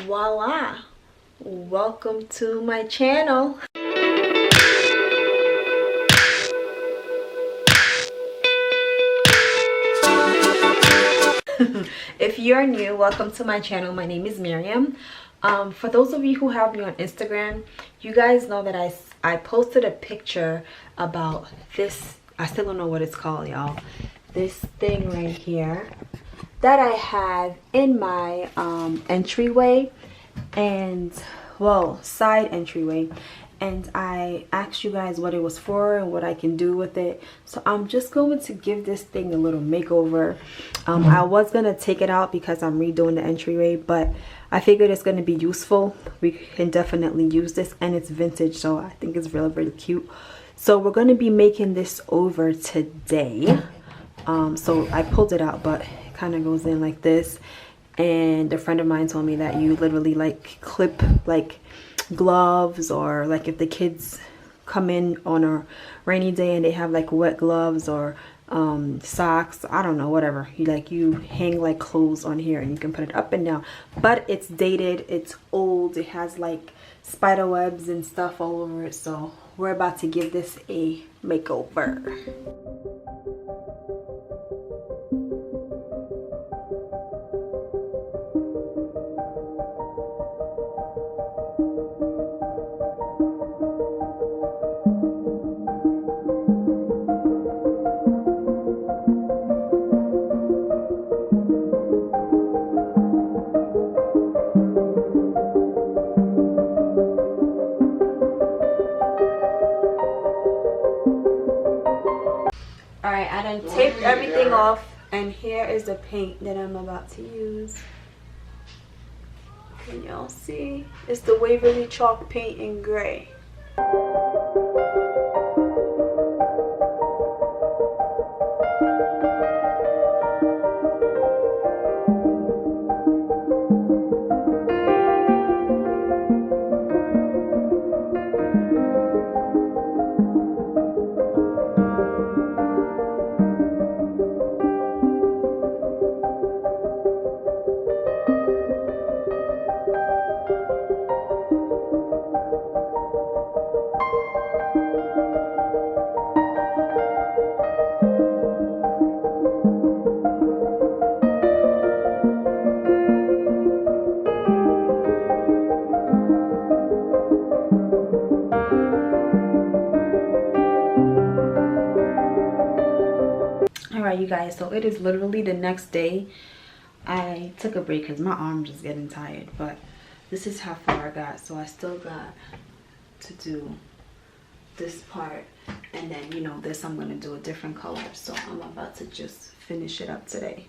voila, welcome to my channel. If you're new, welcome to my channel. My name is Miriam. For those of you who have me on Instagram, you guys know that I posted a picture about this. I still don't know what it's called, y'all. This thing right here that I have in my entryway, and well, side entryway, and I asked you guys what it was for and what I can do with it. So I'm just going to give this thing a little makeover. I was gonna take it out because I'm redoing the entryway, but I figured it's going to be useful. We can definitely use this, and it's vintage, so I think it's really, really cute. So we're going to be making this over today. So I pulled it out, but it kind of goes in like this. And a friend of mine told me that you literally like clip like gloves, or like if the kids come in on a rainy day and they have like wet gloves or socks, I don't know, whatever, you hang like clothes on here and you can put it up and down. But it's dated, it's old, it has like spider webs and stuff all over it. So we're about to give this a makeover. Alright, I done taped everything off, and here is the paint that I'm about to use. Can y'all see? It's the Waverly chalk paint in gray. Alright, you guys, so it is literally the next day. I took a break because my arm's just getting tired, but this is how far I got. So I still got to do this part, and then, you know, this I'm going to do a different color. So I'm about to just finish it up today.